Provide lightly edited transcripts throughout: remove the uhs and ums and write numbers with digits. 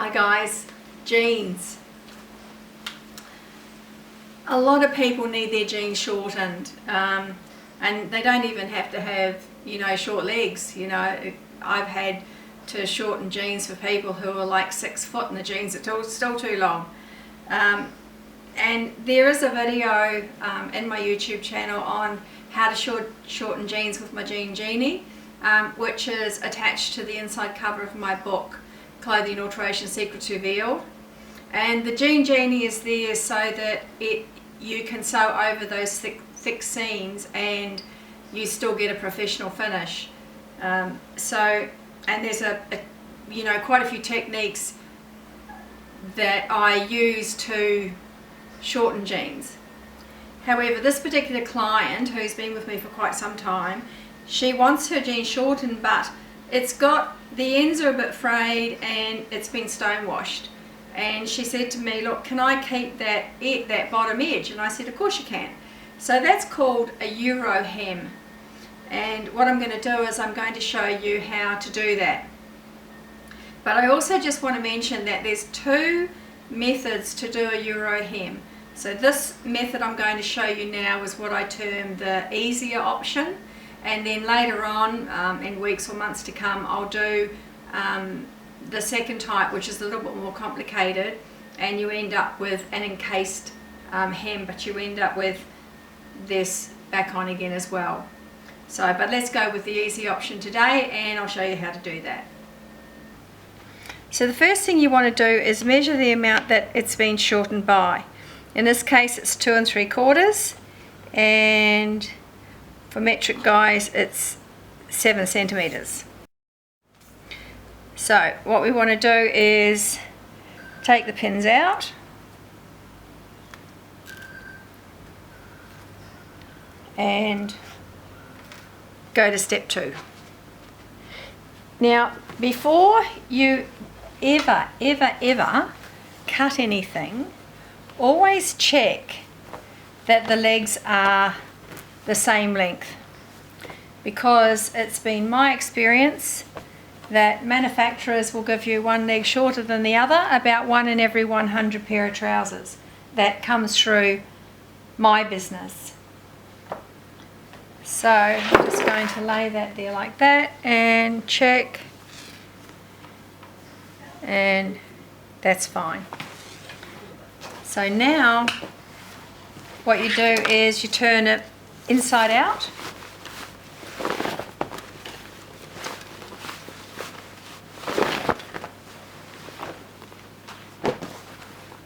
Hi guys, jeans. A lot of people need their jeans shortened, and they don't even have to have, short legs. I've had to shorten jeans for people who are like 6 foot and the jeans are still too long. And there is a video in my YouTube channel on how to shorten jeans with my Jean Genie, which is attached to the inside cover of my book, Clothing Alteration Secrets Revealed. And the Jean Genie is there so that you can sew over those thick seams and you still get a professional finish. And there's quite a few techniques that I use to shorten jeans. However, this particular client, who's been with me for quite some time, she wants her jeans shortened, but the ends are a bit frayed and it's been stonewashed. And she said to me, look, can I keep that bottom edge? And I said, of course you can. So that's called a Euro hem. And what I'm going to do is I'm going to show you how to do that. But I also just want to mention that there's 2 methods to do a Euro hem. So this method I'm going to show you now is what I term the easier option, and then later on in weeks or months to come I'll do the second type, which is a little bit more complicated, and you end up with an encased hem, but you end up with this back on again as well. But let's go with the easy option today and I'll show you how to do that. So the first thing you want to do is measure the amount that it's been shortened by. In this case it's 2 3/4, and for metric guys it's 7 centimeters. So what we want to do is take the pins out and go to step 2. Now, before you ever cut anything, always check that the legs are the same length, because it's been my experience that manufacturers will give you one leg shorter than the other, about 1 in every 100 pair of trousers. That comes through my business. So I'm just going to lay that there like that and check, and that's fine. So now what you do is you turn it inside out,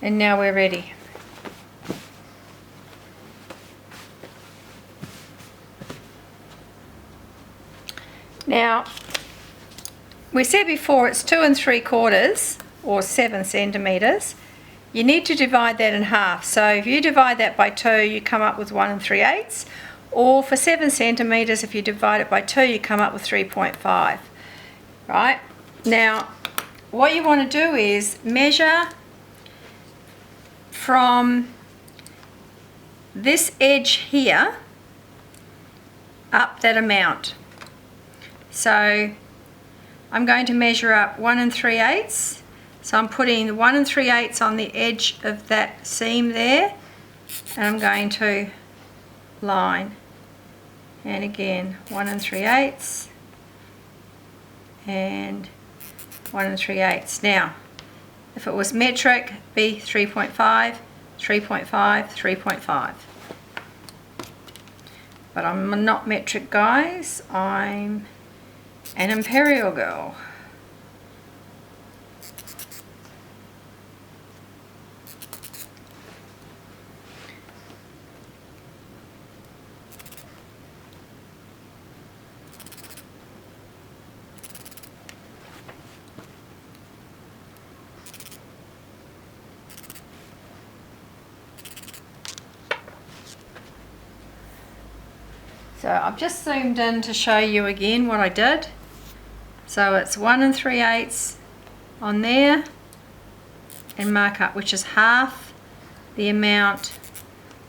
and now we're ready. Now, we said before it's 2 3/4 or 7 centimeters. You need to divide that in half. So if you divide that by 2, you come up with 1 3/8, or for 7 centimeters, if you divide it by 2, you come up with 3.5. Right? Now, what you want to do is measure from this edge here up that amount. So I'm going to measure up 1 3/8. So I'm putting 1 3/8 on the edge of that seam there, and I'm going to line. And again, 1 3/8 and 1 3/8. Now, if it was metric, it'd be 3.5, 3.5, 3.5. But I'm not metric, guys. I'm an imperial girl. So I've just zoomed in to show you again what I did. So it's 1 3/8 on there and mark up, which is half the amount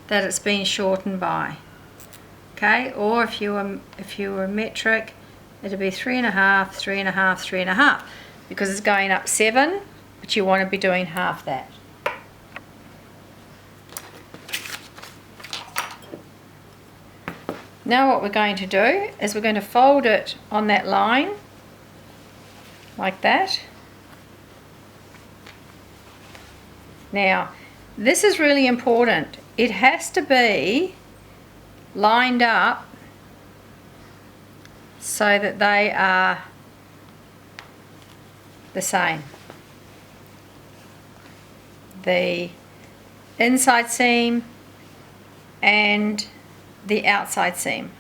that it's been shortened by. Okay, or if you were metric, it'd be 3.5, 3.5, 3.5, because it's going up 7 but you want to be doing half that. Now what we're going to do is we're going to fold it on that line like that. Now this is really important. It has to be lined up so that they are the same. The inside seam and the outside seam.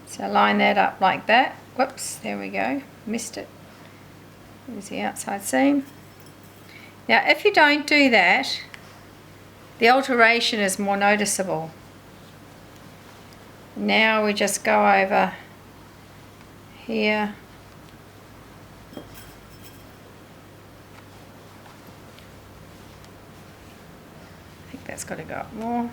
So line that up like that. Whoops, there we go, missed it. There's the outside seam. Now if you don't do that, the alteration is more noticeable. Now we just go over here. I think that's got to go up more.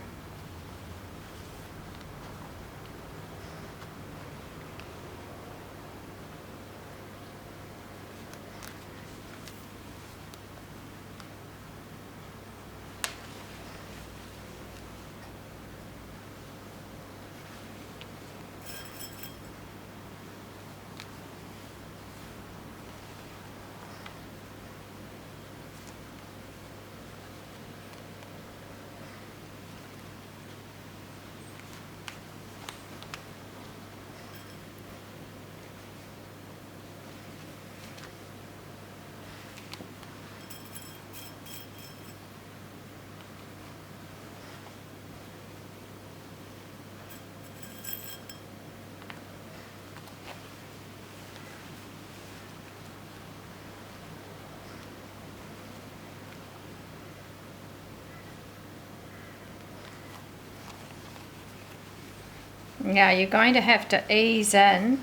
Now you're going to have to ease in.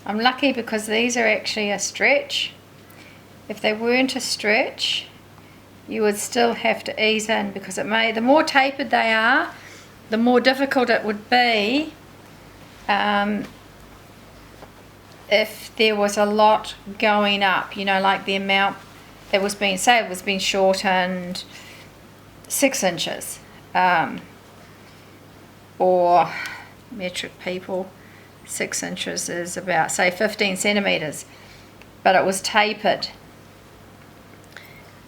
I'm lucky because these are actually a stretch. If they weren't a stretch, you would still have to ease in, because it may, the more tapered they are, the more difficult it would be if there was a lot going up, you know, like the amount that was being, say it was being shortened 6 inches, or metric people, 6 inches is about, say, 15 centimeters, but it was tapered,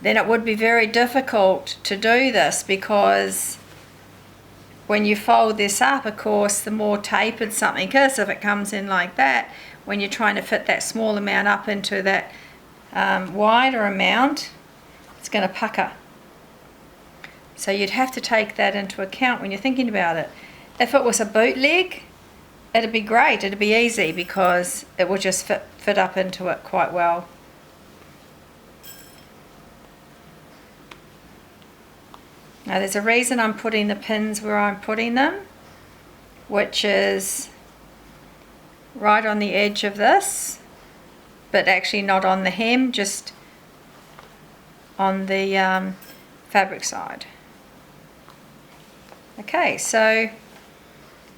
then it would be very difficult to do this, because when you fold this up, of course, the more tapered something is, if it comes in like that, when you're trying to fit that small amount up into that wider amount, it's going to pucker. So you'd have to take that into account when you're thinking about it. If it was a bootleg, it'd be great, it'd be easy, because it would just fit up into it quite well. Now there's a reason I'm putting the pins where I'm putting them, which is right on the edge of this, but actually not on the hem, just on the fabric side. Okay, so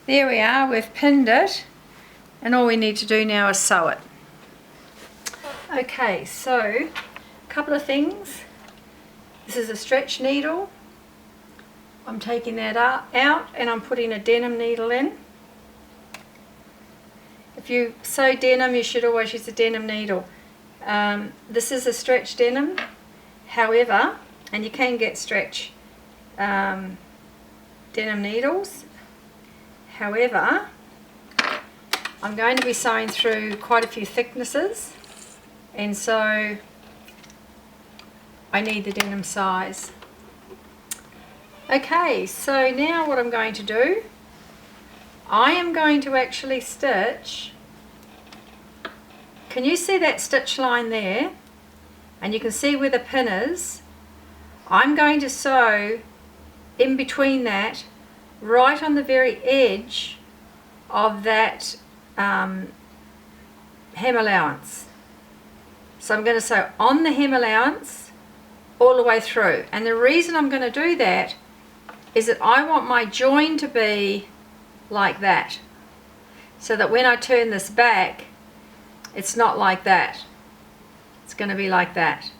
there we are, we've pinned it, and all we need to do now is sew it. Okay, so a couple of things. This is a stretch needle. I'm taking that out and I'm putting a denim needle in. If you sew denim, you should always use a denim needle. This is a stretch denim, however, and you can get stretch denim needles. However, I'm going to be sewing through quite a few thicknesses, and so I need the denim size. Okay, so now what I'm going to do, I am going to actually stitch. Can you see that stitch line there? And you can see where the pin is. I'm going to sew in between that, right on the very edge of that hem allowance. So I'm going to sew on the hem allowance all the way through. And the reason I'm going to do that is that I want my join to be like that, so that when I turn this back, it's not like that. It's going to be like that.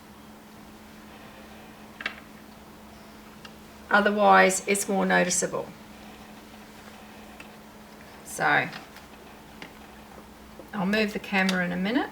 Otherwise, it's more noticeable. So, I'll move the camera in a minute.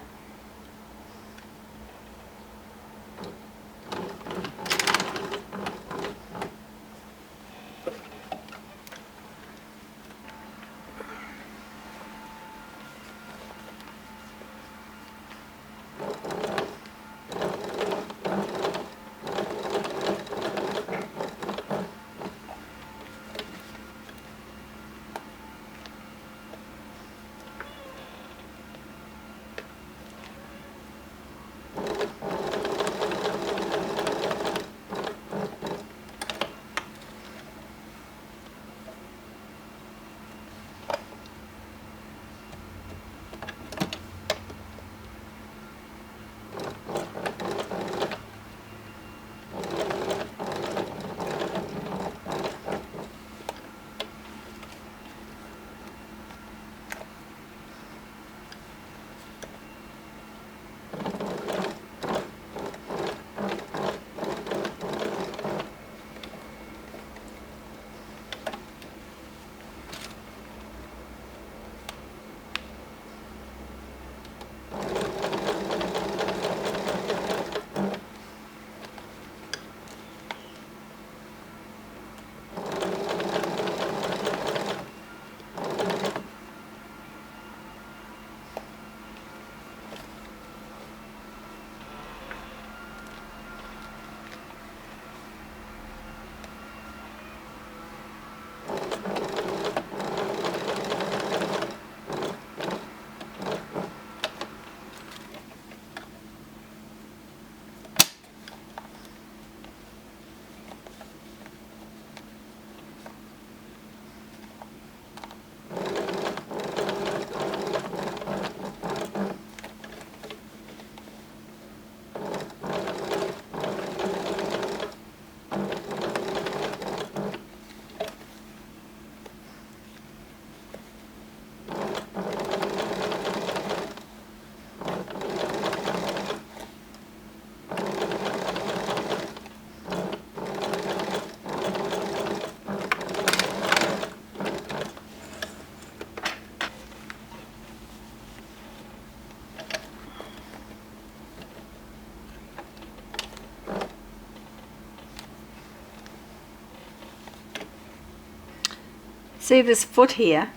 See this foot here?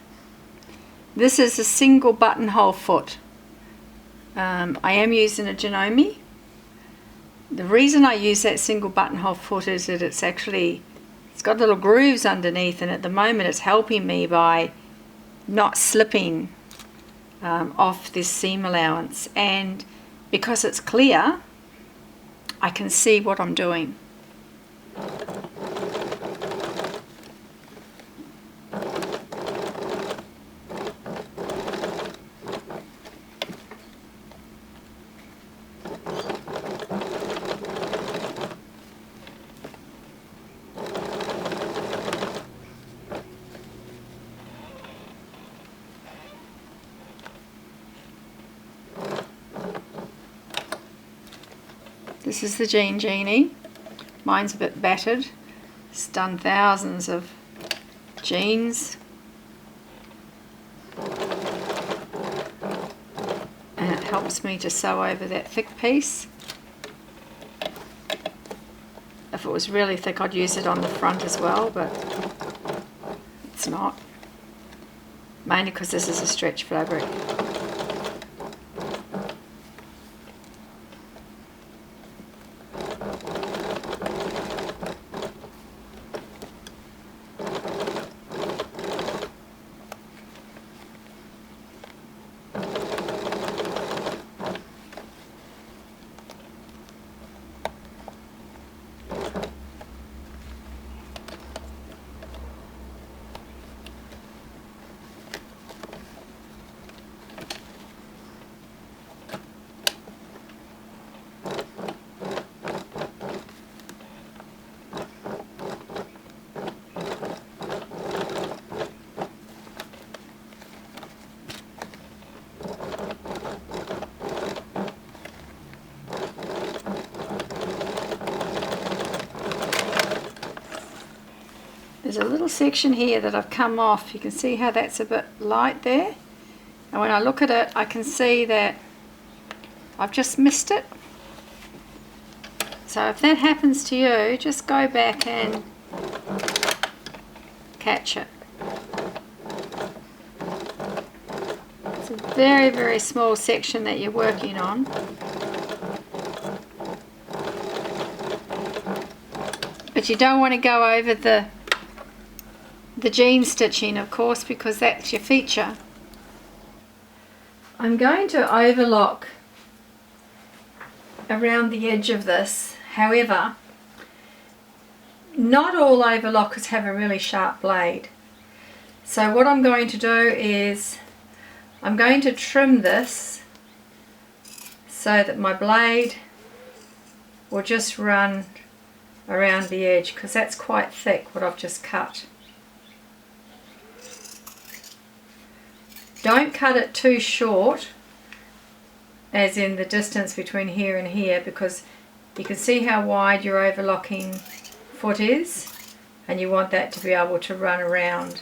This is a single buttonhole foot. I am using a Janome. The reason I use that single buttonhole foot is that it's got little grooves underneath, and at the moment it's helping me by not slipping off this seam allowance, and because it's clear I can see what I'm doing. This is the Jean Genie. Mine's a bit battered. It's done thousands of jeans. And it helps me to sew over that thick piece. If it was really thick, I'd use it on the front as well, but it's not. Mainly because this is a stretch fabric. There's a little section here that I've come off. You can see how that's a bit light there. And when I look at it, I can see that I've just missed it. So if that happens to you, just go back and catch it. It's a very, very small section that you're working on. But you don't want to go over the jean stitching, of course, because that's your feature. I'm going to overlock around the edge of this. However, not all overlockers have a really sharp blade. So what I'm going to do is I'm going to trim this so that my blade will just run around the edge, because that's quite thick what I've just cut. Don't cut it too short, as in the distance between here and here, because you can see how wide your overlocking foot is, and you want that to be able to run around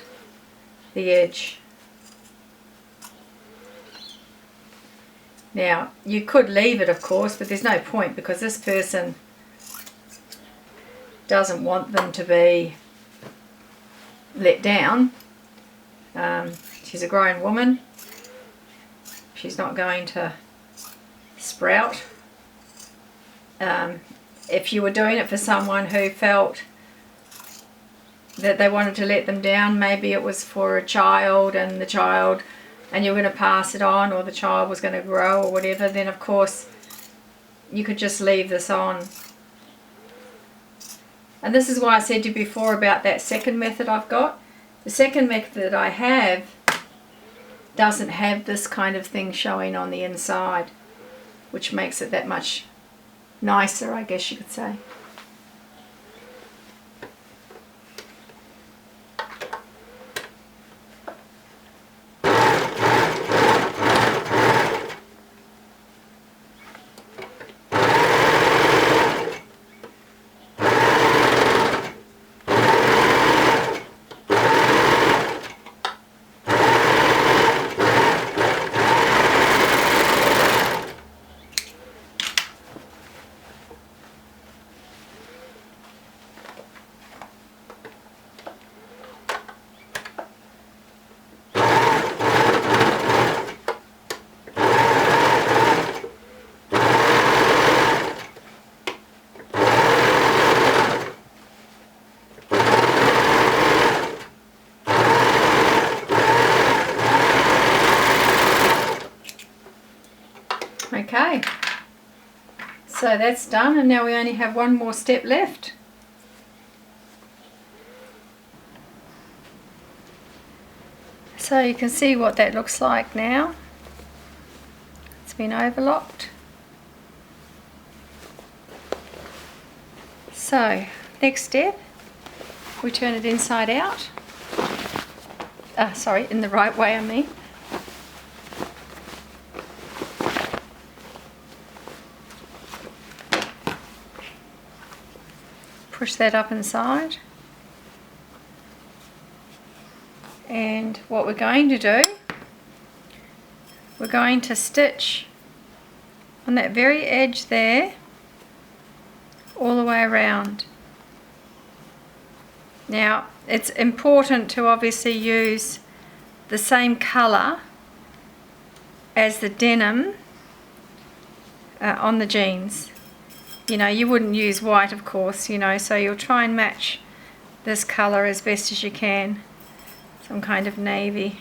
the edge. Now you could leave it, of course, but there's no point, because this person doesn't want them to be let down. She's a grown woman. She's not going to sprout. If you were doing it for someone who felt that they wanted to let them down, maybe it was for a child and you were going to pass it on, or the child was going to grow or whatever, then of course you could just leave this on. And this is why I said to you before about that second method I've got. The second method I have doesn't have this kind of thing showing on the inside, which makes it that much nicer, I guess you could say. Okay, so that's done, and now we only have one more step left. So you can see what that looks like now. It's been overlocked. So next step, we turn it inside out. Sorry, in the right way I mean. Push that up inside, and what we're going to do, we're going to stitch on that very edge there all the way around. Now it's important to obviously use the same colour as the denim on the jeans. You know, you wouldn't use white, of course, you know, so you'll try and match this colour as best as you can. Some kind of navy.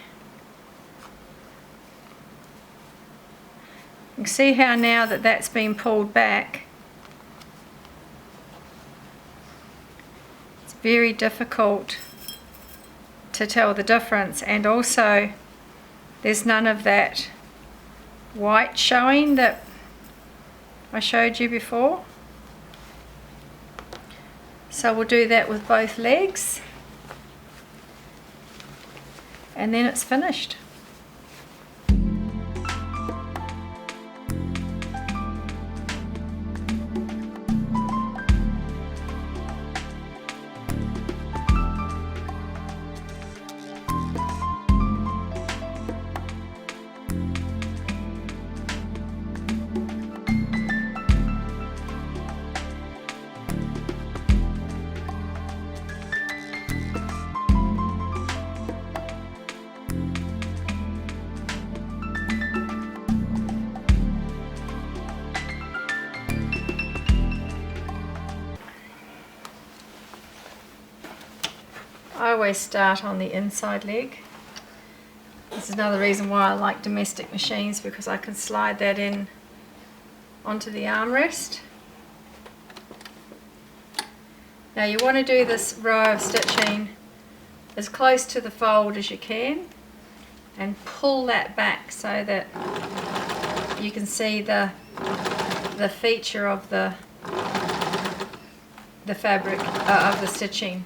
You can see how now that that's been pulled back, it's very difficult to tell the difference, and also there's none of that white showing that I showed you before. So we'll do that with both legs, and then it's finished. I always start on the inside leg. This is another reason why I like domestic machines, because I can slide that in onto the armrest. Now you want to do this row of stitching as close to the fold as you can and pull that back so that you can see the feature of the fabric, of the stitching.